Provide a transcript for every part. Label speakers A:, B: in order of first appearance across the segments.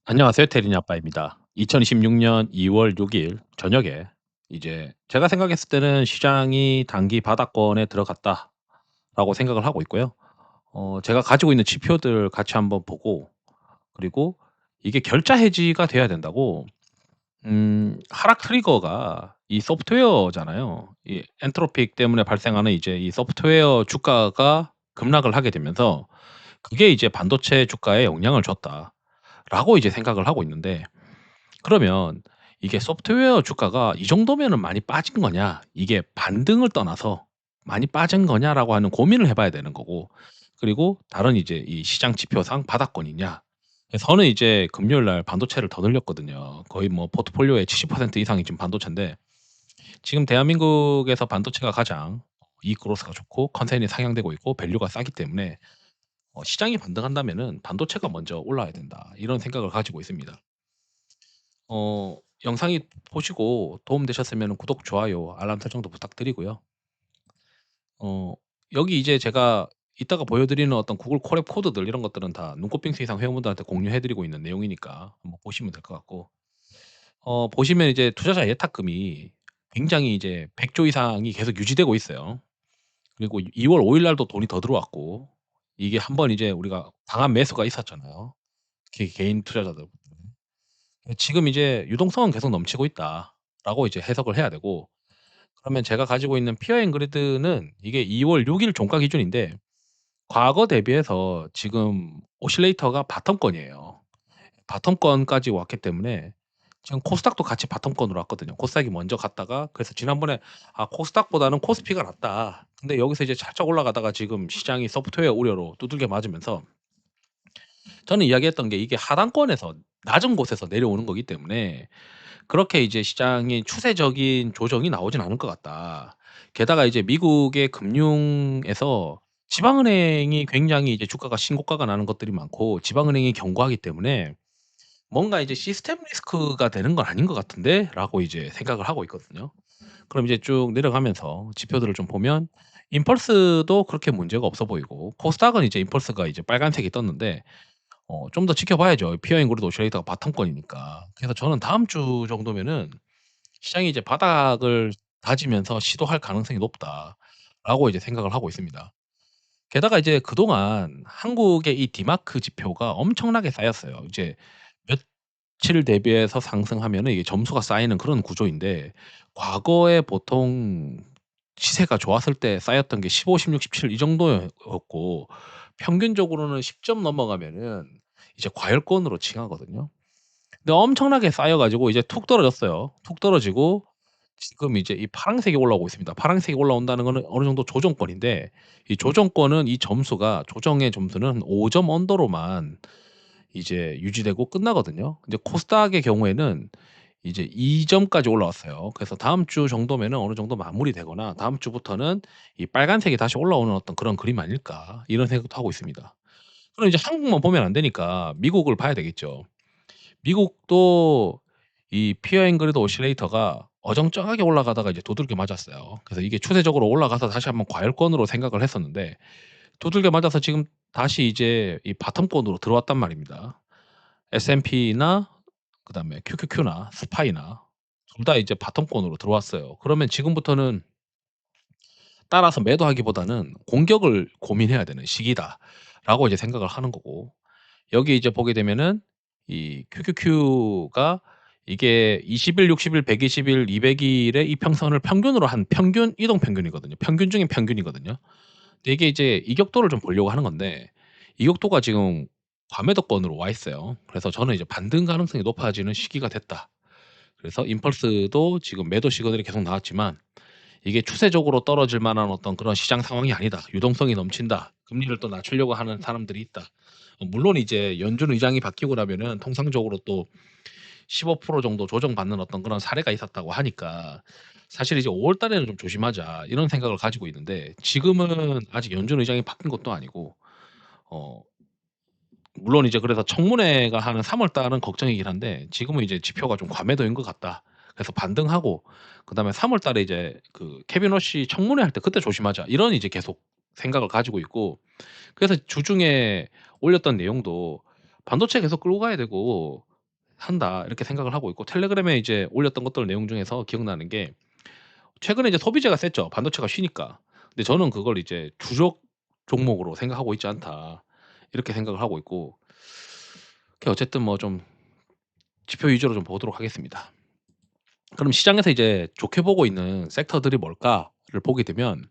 A: 안녕하세요. 테린이 아빠입니다. 2026년 2월 6일 저녁에 이제 제가 생각했을 때는 '시장이 단기 바닥권에 들어갔다.'라고 생각을 하고 있고요. 제가 가지고 있는 지표들 같이 한번 보고, 그리고 이게 결자 해지가 돼야 된다고. 하락 트리거가 이 소프트웨어잖아요. 이 엔트로픽 때문에 발생하는 이제 이 소프트웨어 주가가 급락을 하게 되면서 그게 이제 '반도체 주가에 영향을 줬다.'라고 이제 생각을 하고 있는데, 그러면 이게 소프트웨어 주가가 이 정도면은 많이 빠진 거냐, 이게 반등을 떠나서 많이 빠진 거냐라고 하는 고민을 해 봐야 되는 거고, 그리고 다른 이제 이 시장 지표상 바닥권이냐. 저는 이제 금요일 날 반도체를 더 늘렸거든요. 거의 뭐 포트폴리오의 70% 이상이 지금 반도체인데, 지금 대한민국에서 반도체가 가장 이익 그로스가 좋고 컨센이 상향되고 있고 밸류가 싸기 때문에 '시장이 반등한다면은 반도체가 먼저 올라야 된다.' 이런 생각을 가지고 있습니다. 영상이 보시고 도움 되셨으면 구독, 좋아요, 알람 설정도 부탁드리고요. 어 여기 이제 제가 이따가 보여드리는 어떤 구글 콜앱 코드들, 이런 것들은 다 눈꽃빙수 이상 회원분들한테 공유해 드리고 있는 내용이니까 한번 보시면 될 것 같고, 보시면 이제 투자자 예탁금이 굉장히 이제 100조 이상이 계속 유지되고 있어요. 그리고 2월 5일 날도 돈이 더 들어왔고, 이게 한번 이제 우리가 강한 매수가 있었잖아요, 개인 투자자들. 지금 이제 '유동성은 계속 넘치고 있다.'라고 이제 해석을 해야 되고, 그러면 제가 가지고 있는 피어 앤 그리드는 이게 2월 6일 종가 기준인데, 과거 대비해서 지금 오실레이터가 바텀권이에요. 바텀권까지 왔기 때문에 지금 코스닥도 같이 바텀권으로 왔거든요. 코스닥이 먼저 갔다가, 그래서 지난번에 '아 코스닥보다는 코스피가 낫다.' 근데 여기서 이제 살짝 올라가다가 지금 시장이 소프트웨어 우려로 두들겨 맞으면서, 저는 이야기했던 게 이게 하단권에서 낮은 곳에서 내려오는 거기 때문에 그렇게 이제 시장이 추세적인 조정이 나오진 않을 것 같다. 게다가 이제 미국의 금융에서 지방은행이 굉장히 이제 주가가 신고가가 나는 것들이 많고 지방은행이 견고하기 때문에 '뭔가 이제 시스템 리스크가 되는 건 아닌 것 같은데?'라고 이제 생각을 하고 있거든요. 그럼 이제 쭉 내려가면서 지표들을 좀 보면 임펄스도 그렇게 문제가 없어 보이고, 코스닥은 이제 임펄스가 이제 빨간색이 떴는데 좀 더 지켜봐야죠. 피어 앵그리드 오실레이터가 바텀권이니까. 그래서 저는 다음 주 정도면은 '시장이 이제 바닥을 다지면서 시도할 가능성이 높다.'라고 이제 생각을 하고 있습니다. 게다가 이제 그동안 한국의 이 디마크 지표가 엄청나게 쌓였어요. 이제 며칠 대비해서 상승하면은 이게 점수가 쌓이는 그런 구조인데, 과거에 보통 시세가 좋았을 때 쌓였던 게 15, 16, 17 이 정도였고, 평균적으로는 10점 넘어가면은 이제 과열권으로 칭하거든요. 근데 엄청나게 쌓여 가지고 이제 툭 떨어졌어요. 툭 떨어지고 지금 이제 이 파란색이 올라오고 있습니다. 파란색이 올라온다는 거는 어느 정도 조정권인데, 이 조정권은 이 점수가 조정의 점수는 5점 언더로만 이제 유지되고 끝나거든요. 근데 코스닥의 경우에는 이제 2 점까지 올라왔어요. 그래서 다음 주 정도면은 어느 정도 마무리되거나 다음 주부터는 이 빨간색이 다시 올라오는 어떤 그런 그림 아닐까, 이런 생각도 하고 있습니다. 그럼 이제 한국만 보면 안 되니까 미국을 봐야 되겠죠. 미국도 이 피어 앵그리드 오실레이터가 어정쩡하게 올라가다가 이제 두들겨 맞았어요. 그래서 이게 추세적으로 올라가서 다시 한번 과열권으로 생각을 했었는데, 두들겨 맞아서 지금 다시 이제 이 바텀권으로 들어왔단 말입니다. S&P나 그다음에 QQQ나 스파이나 둘 다 이제 바텀권으로 들어왔어요. 그러면 지금부터는 따라서 매도하기보다는 '공격을 고민해야 되는 시기다.'라고 이제 생각을 하는 거고, 여기 이제 보게 되면은 이 QQQ가 이게 20 일, 60 일, 120 일, 200 일의 이평선을 평균으로 한 평균 이동 평균이거든요. 평균 중에 평균이거든요. 근데 이게 이제 이격도를 좀 보려고 하는 건데, 이격도가 지금 과매도권으로 와 있어요. 그래서 저는 이제 '반등 가능성이 높아지는 시기가 됐다.' 그래서 임펄스도 지금 매도 시그널이 계속 나왔지만, 이게 추세적으로 떨어질 만한 어떤 그런 시장 상황이 아니다. 유동성이 넘친다. 금리를 또 낮추려고 하는 사람들이 있다. 물론 이제 연준 의장이 바뀌고 나면은 통상적으로 또 15% 정도 조정받는 어떤 그런 사례가 있었다고 하니까, 사실 이제 5월 달에는 좀 조심하자 이런 생각을 가지고 있는데, 지금은 아직 연준 의장이 바뀐 것도 아니고, 어 물론 이제 그래서 청문회가 하는 3월 달은 걱정이긴 한데, 지금은 이제 지표가 좀 과매도인 것 같다. 그래서 반등하고 그다음에 3월 달에 이제 그 케빈 워시 청문회 할 때 그때 조심하자, 이런 이제 계속 생각을 가지고 있고, 그래서 주중에 올렸던 내용도 반도체 계속 끌고 가야 되고, 한다 이렇게 생각을 하고 있고 텔레그램에 이제 올렸던 것들 내용 중에서 기억나는 게 최근에 이제 소비재가 셌죠. 반도체가 쉬니까. 근데 저는 그걸 이제 '주력 종목으로 생각하고 있지 않다.' 이렇게 생각을 하고 있고 어쨌든 뭐 좀 지표 위주로 좀 보도록 하겠습니다. 그럼 시장에서 이제 좋게 보고 있는 섹터들이 뭘까를 보게 되면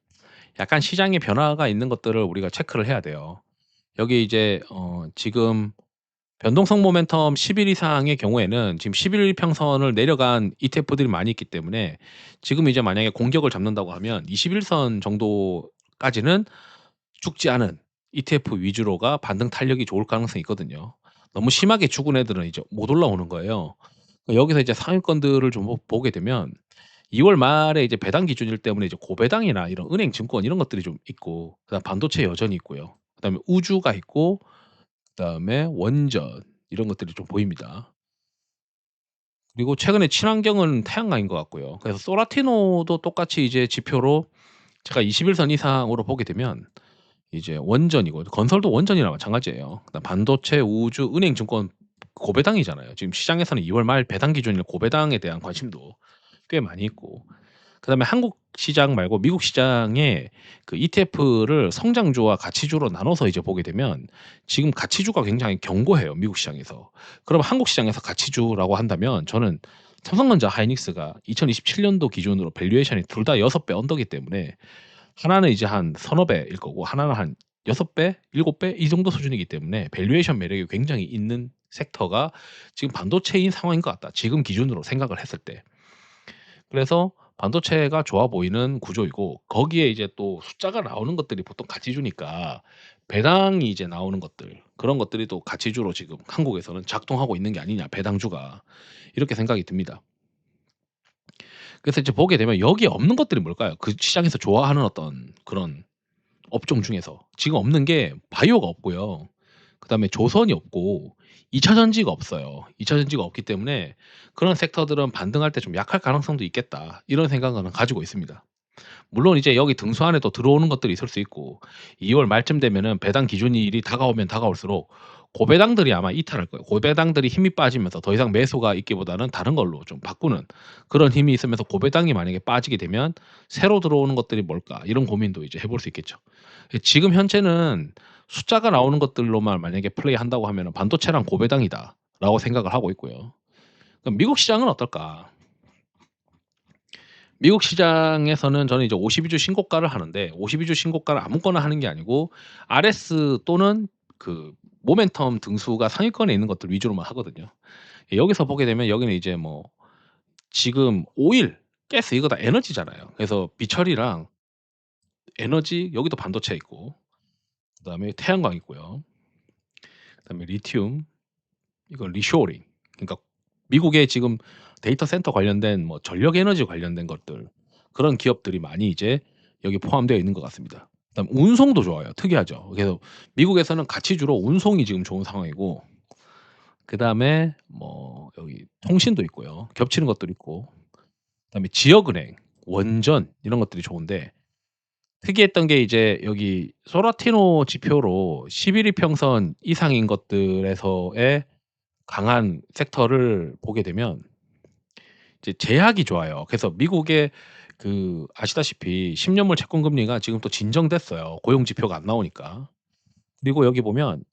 A: 약간 시장의 변화가 있는 것들을 우리가 체크를 해야 돼요. 여기 이제 지금 변동성 모멘텀 10일 이상의 경우에는 지금 11일 평선을 내려간 ETF들이 많이 있기 때문에 지금 이제 만약에 공격을 잡는다고 하면 21 선 정도까지는 죽지 않은 ETF 위주로가 반등 탄력이 좋을 가능성이 있거든요. 너무 심하게 죽은 애들은 이제 못 올라오는 거예요. 여기서 이제 상위권들을 좀 보게 되면 2월 말에 이제 배당 기준일 때문에 이제 고배당이나 이런 은행 증권 이런 것들이 좀 있고 그다음 반도체 여전히 있고요. 그다음에 우주가 있고 그다음에 원전 이런 것들이 좀 보입니다. 그리고 최근에 친환경은 태양광인 것 같고요. 그래서 소라티노도 똑같이 이제 지표로 제가 21선 이상으로 보게 되면 이제 원전이고 건설도 원전이나 마찬가지예요. 그다음 반도체, 우주, 은행, 증권 고배당이잖아요. 지금 시장에서는 2월 말 배당 기준일 고배당에 대한 관심도 꽤 많이 있고 그다음에 한국 시장 말고 미국 시장에 그 ETF를 성장주와 가치주로 나눠서 이제 보게 되면 지금 가치주가 굉장히 견고해요, 미국 시장에서. 그럼 한국 시장에서 가치주라고 한다면 저는 삼성전자, 하이닉스가 2027 년도 기준으로 밸류에이션이 둘 다 6배 언더이기 때문에 하나는 이제 한 서너 배일 거고 하나는 한 6배, 7배 이 정도 수준이기 때문에 밸류에이션 매력이 굉장히 있는 섹터가 지금 반도체인 상황인 것 같다. 지금 기준으로 생각을 했을 때. 그래서 반도체가 좋아 보이는 구조이고 거기에 이제 또 숫자가 나오는 것들이 보통 가치주니까 배당이 이제 나오는 것들 그런 것들이 또 가치주로 지금 한국에서는 작동하고 있는 게 아니냐 배당주가 이렇게 생각이 듭니다. 그래서 이제 보게 되면 여기에 없는 것들이 뭘까요? 그 시장에서 좋아하는 어떤 그런 업종 중에서 지금 없는 게 바이오가 없고요. 그다음에 조선이 없고 2차 전지가 없어요. 2차 전지가 없기 때문에 그런 섹터들은 반등할 때 좀 약할 가능성도 있겠다. 이런 생각은 가지고 있습니다. 물론 이제 여기 등수 안에 또 들어오는 것들이 있을 수 있고 2월 말쯤 되면은 배당 기준일이 다가오면 다가올수록 고배당들이 아마 이탈할 거예요. 고배당들이 힘이 빠지면서 더 이상 매수가 있기보다는 다른 걸로 좀 바꾸는 그런 힘이 있으면서 고배당이 만약에 빠지게 되면 '새로 들어오는 것들이 뭘까?' 이런 고민도 이제 해볼 수 있겠죠. 지금 현재는 숫자가 나오는 것들로만 만약에 플레이한다고 하면은 '반도체랑 고배당이다.'라고 생각을 하고 있고요. 그럼 미국 시장은 어떨까? 미국 시장에서는 저는 이제 52주 신고가를 하는데 52주 신고가를 아무거나 하는 게 아니고 RS 또는 그 모멘텀 등수가 상위권에 있는 것들 위주로만 하거든요. 여기서 보게 되면 여기는 이제 뭐 지금 오일, 가스 이거 다 에너지잖아요. 그래서 비철이랑 에너지 여기도 반도체 있고 그다음에 태양광 있고요. 그다음에 리튬 이건 리쇼어링 그러니까 미국의 지금 데이터 센터 관련된 뭐 전력 에너지 관련된 것들 그런 기업들이 많이 이제 여기 포함되어 있는 것 같습니다. 그다음 운송도 좋아요. 특이하죠. 그래서 미국에서는 가치주로 운송이 지금 좋은 상황이고 그다음에 뭐 여기 통신도 있고요. 겹치는 것도 있고 그다음에 지역은행, 원전 이런 것들이 좋은데 특이했던 게 이제 여기 소라티노 지표로 11 이평선 이상인 것들에서의 강한 섹터를 보게 되면 이제 제약이 좋아요. 그래서 미국의 그 아시다시피 10 년물 채권 금리가 지금 또 진정됐어요, 고용 지표가 안 나오니까. 그리고 여기 보면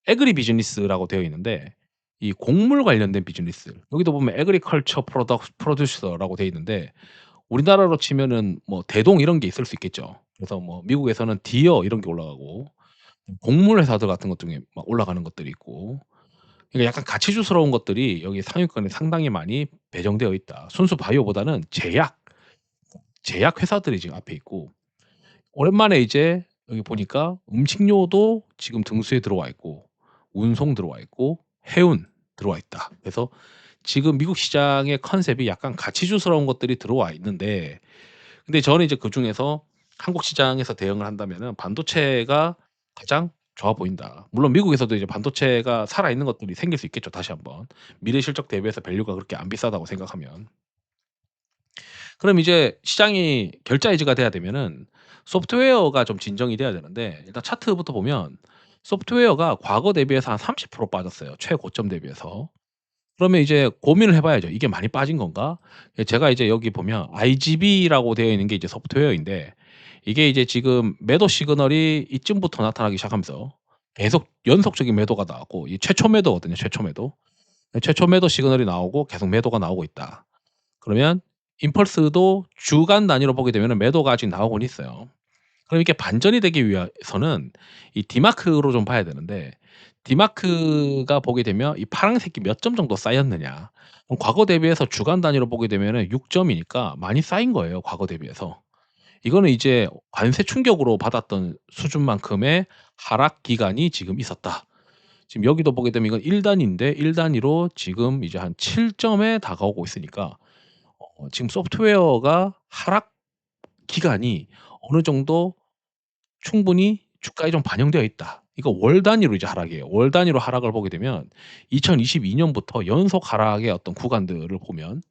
A: 애그리 비즈니스라고 되어 있는데 이 곡물 관련된 비즈니스 여기도 보면 애그리컬처 프로듀서라고 되어 있는데 우리나라로 치면은 뭐 대동 이런 게 있을 수 있겠죠. 그래서 뭐 미국에서는 디어 이런 게 올라가고 곡물 회사들 같은 것 중에 막 올라가는 것들이 있고 그러니까 약간 가치주스러운 것들이 여기 상위권에 상당히 많이 배정되어 있다. 순수 바이오보다는 제약 회사들이 지금 앞에 있고 오랜만에 이제 여기 보니까 음식료도 지금 등수에 들어와 있고 운송 들어와 있고 해운 들어와 있다. 그래서 지금 미국 시장의 컨셉이 약간 가치주스러운 것들이 들어와 있는데 근데 저는 이제 그중에서 한국 시장에서 대응을 한다면은 반도체가 가장 좋아 보인다. 물론 미국에서도 이제 반도체가 살아있는 것들이 생길 수 있겠죠, 다시 한번. 미래 실적 대비해서 밸류가 그렇게 안 비싸다고 생각하면. 그럼 이제 시장이 결자해지가 돼야 되면은 소프트웨어가 좀 진정이 돼야 되는데 일단 차트부터 보면 소프트웨어가 과거 대비해서 한 30% 빠졌어요, 최고점 대비해서. 그러면 이제 고민을 해 봐야죠. '이게 많이 빠진 건가?' 예 제가 이제 여기 보면 IGB라고 되어 있는 게 이제 소프트웨어인데 이게 이제 지금 매도 시그널이 이쯤부터 나타나기 시작하면서 계속 연속적인 매도가 나왔고 이 최초 매도거든요, 최초 매도. 예 최초 매도 시그널이 나오고 계속 매도가 나오고 있다. 그러면 임펄스도 주간 단위로 보게 되면은 매도가 아직 나오고는 있어요. 그럼 이게 반전이 되기 위해서는 이 D마크로 좀 봐야 되는데 D마크가 보게 되면 이 파란색이 몇 점 정도 쌓였느냐. 그럼 과거 대비해서 주간 단위로 보게 되면은 6 점이니까 많이 쌓인 거예요, 과거 대비해서. 이거는 이제 관세 충격으로 받았던 수준만큼의 하락 기간이 지금 있었다. 지금 여기도 보게 되면 이건 1 단위인데 1 단위로 지금 이제 한 7 점에 다가오고 있으니까 지금 소프트웨어가 하락 기간이 어느 정도 충분히 주가에 좀 반영되어 있다. 이거 월 단위로 이제 하락이에요. 월 단위로 하락을 보게 되면 2022 년부터 연속 하락의 어떤 구간들을 보면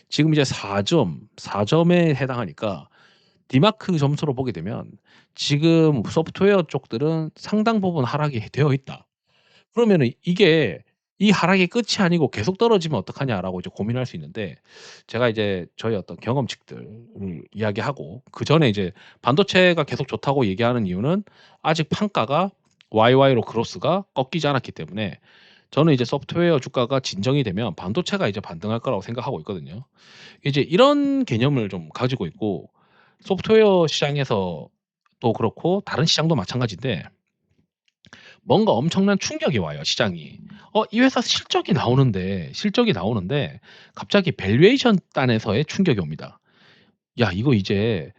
A: 지금 이제 4 점에 해당하니까 D마크 점수로 보게 되면 지금 소프트웨어 쪽들은 상당 부분 하락이 되어 있다. 그러면은 이게 '이 하락이 끝이 아니고 계속 떨어지면 어떡하냐.'라고 이제 고민할 수 있는데 제가 이제 저희 어떤 경험칙들을 이야기하고 그전에 이제 반도체가 계속 좋다고 얘기하는 이유는 아직 판가가 YY로 크로스가 꺾이지 않았기 때문에 저는 이제 소프트웨어 주가가 진정이 되면 반도체가 이제 반등할 거라고 생각하고 있거든요. 이제 이런 개념을 좀 가지고 있고 소프트웨어 시장에서 또 그렇고 다른 시장도 마찬가지인데 뭔가 엄청난 충격이 와요 시장이. 이 회사 실적이 나오는데 갑자기 밸류에이션 단에서의 충격이 옵니다. "야 이거 이제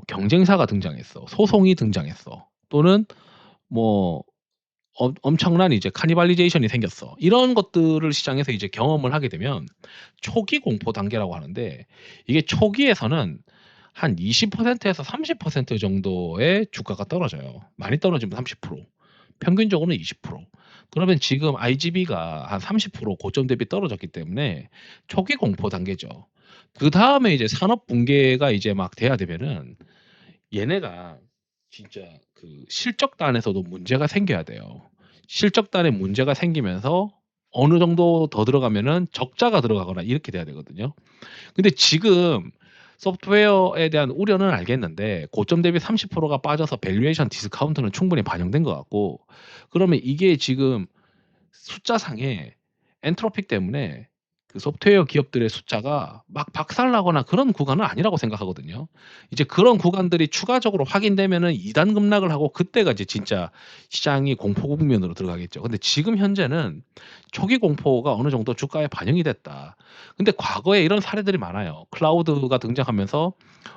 A: 경쟁사가 등장했어. 소송이 등장했어." 또는 뭐 "엄청난 이제 카니발리제이션이 생겼어." 이런 것들을 시장에서 이제 경험을 하게 되면 초기 공포 단계라고 하는데 이게 초기에서는 한 20% 에서 30% 정도의 주가가 떨어져요. 많이 떨어지면 30%, 평균적으로는 20%. 그러면 지금 IGB가 한 30% 고점 대비 떨어졌기 때문에 초기 공포 단계죠. 그다음에 이제 산업 붕괴가 이제 막 돼야 되면은 얘네가 진짜 그 실적단에서도 문제가 생겨야 돼요. 실적단에 문제가 생기면서 어느 정도 더 들어가면은 적자가 들어가거나 이렇게 돼야 되거든요. 근데 지금 소프트웨어에 대한 우려는 알겠는데 고점 대비 30%가 빠져서 밸류에이션 디스카운트는 충분히 반영된 것 같고 그러면 이게 지금 숫자상에 엔트로피 때문에 그 소프트웨어 기업들의 숫자가 막 박살나거나 그런 구간은 아니라고 생각하거든요. 이제 그런 구간들이 추가적으로 확인되면은 2단 급락을 하고 그때가 이제 진짜 시장이 공포 국면으로 들어가겠죠. 근데 지금 현재는 초기 공포가 어느 정도 주가에 반영이 됐다. 근데 과거에 이런 사례들이 많아요. 클라우드가 등장하면서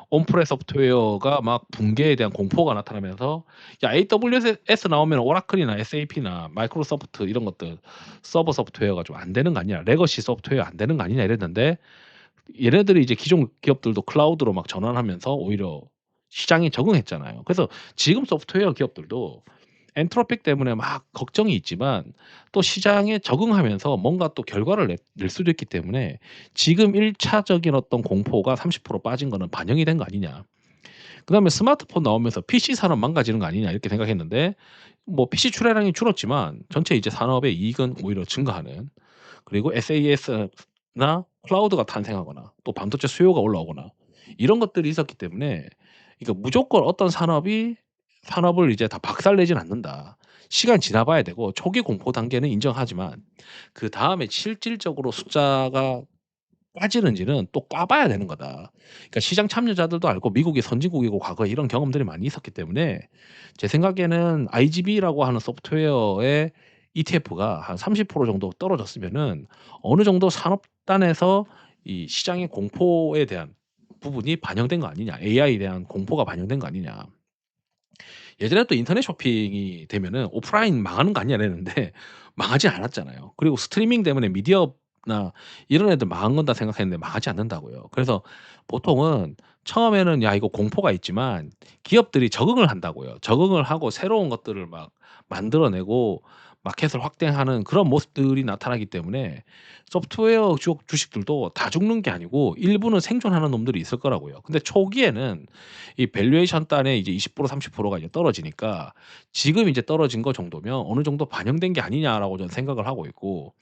A: 온프레 소프트웨어가 막 붕괴에 대한 공포가 나타나면서 야 AWS 나오면 오라클이나 SAP나 마이크로소프트 이런 것들 서버 소프트웨어가 좀 안 되는 거 아니냐. 레거시 소프트웨어 안 되는 거 아니냐 이랬는데 얘네들이 이제 기존 기업들도 클라우드로 막 전환하면서 오히려 시장이 적응했잖아요. 그래서 지금 소프트웨어 기업들도 엔트로피 때문에 막 걱정이 있지만 또 시장에 적응하면서 뭔가 또 결과를 낼 수도 있기 때문에 지금 1 차적인 어떤 공포가 30% 빠진 거는 반영이 된 거 아니냐. 그다음에 스마트폰 나오면서 'PC 산업 망가지는 거 아니냐.' 이렇게 생각했는데 뭐 PC 출하량이 줄었지만 전체 이제 산업의 이익은 오히려 증가하는 그리고 SaaS나 클라우드가 탄생하거나 또 반도체 수요가 올라오거나 이런 것들이 있었기 때문에 그러니까 무조건 어떤 산업을 이제 다 박살내진 않는다. 시간 지나 봐야 되고 초기 공포 단계는 인정하지만 그다음에 실질적으로 숫자가 빠지는지는 또 까 봐야 되는 거다. 그러니까 시장 참여자들도 알고 미국이 선진국이고 과거에 이런 경험들이 많이 있었기 때문에 제 생각에는 IGB라고 하는 소프트웨어의 ETF가 한 30% 정도 떨어졌으면은 어느 정도 산업단에서 이 시장의 공포에 대한 부분이 반영된 거 아니냐. AI에 대한 공포가 반영된 거 아니냐. 예전에 또 인터넷 쇼핑이 되면은 '오프라인 망하는 거 아니냐.' 이랬는데 망하지 않았잖아요. 그리고 스트리밍 때문에 미디어나 이런 애들 망한 건다 생각했는데 망하지 않는다고요. 그래서 보통은 처음에는 야 이거 공포가 있지만 기업들이 적응을 한다고요. 적응을 하고 새로운 것들을 막 만들어내고 마켓을 확대하는 그런 모습들이 나타나기 때문에 소프트웨어 주식들도 다 죽는 게 아니고 일부는 생존하는 놈들이 있을 거라고요. 근데 초기에는 이 밸류에이션 단에 이제 20% 30%가 이제 떨어지니까 지금 이제 떨어진 거 정도면 어느 정도 반영된 게 아니냐라고 저는 생각을 하고 있고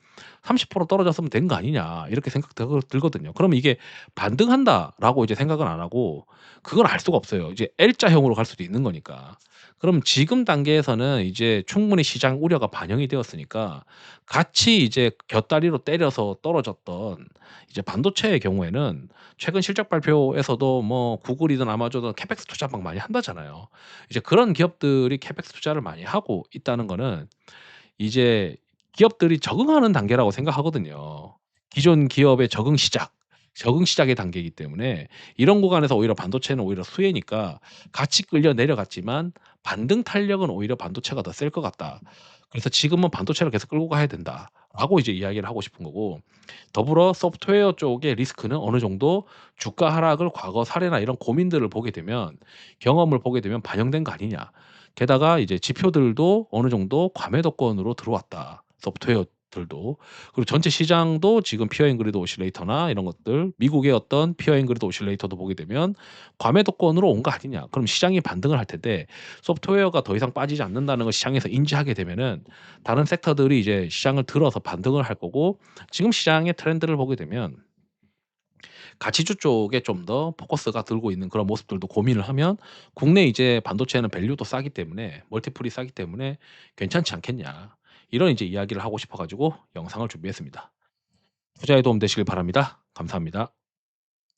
A: 30% 떨어졌으면 된 거 아니냐 이렇게 생각 들거든요. 그러면 이게 '반등한다.'라고 이제 생각은 안 하고 그걸 알 수가 없어요. 이제 L자형으로 갈 수도 있는 거니까. 그럼 지금 단계에서는 이제 충분히 시장 우려가 반영이 되었으니까 같이 이제 곁다리로 때려서 떨어졌던 이제 반도체의 경우에는 최근 실적 발표에서도 뭐 구글이든 아마존은 캐펙스 투자 막 많이 한다잖아요. 이제 그런 기업들이 캐펙스 투자를 많이 하고 있다는 거는 이제 기업들이 적응하는 단계라고 생각하거든요. 기존 기업의 적응 시작의 단계이기 때문에 이런 구간에서 오히려 반도체는 오히려 수혜니까 같이 끌려 내려갔지만 반등 탄력은 오히려 반도체가 더 셀 것 같다. 그래서 지금은 반도체를 계속 끌고 가야 된다라고 이제 이야기를 하고 싶은 거고 더불어 소프트웨어 쪽의 리스크는 어느 정도 주가 하락을 과거 사례나 이런 고민들을 보게 되면 경험을 보게 되면 반영된 거 아니냐. 게다가 이제 지표들도 어느 정도 과매도권으로 들어왔다. 소프트웨어들도. 그리고 전체 시장도 지금 피어 앤 그리드 오실레이터나 이런 것들 미국의 어떤 피어 앤 그리드 오실레이터도 보게 되면 과매도권으로 온 거 아니냐. 그럼 시장이 반등을 할 텐데 소프트웨어가 더 이상 빠지지 않는다는 걸 시장에서 인지하게 되면은 다른 섹터들이 이제 시장을 들어서 반등을 할 거고 지금 시장의 트렌드를 보게 되면 가치주 쪽에 좀 더 포커스가 들고 있는 그런 모습들도 고민을 하면 국내 이제 반도체는 밸류도 싸기 때문에 멀티플이 싸기 때문에 괜찮지 않겠냐. 이런 이제 이야기를 하고 싶어 가지고 영상을 준비했습니다. 투자에 도움 되시길 바랍니다. 감사합니다.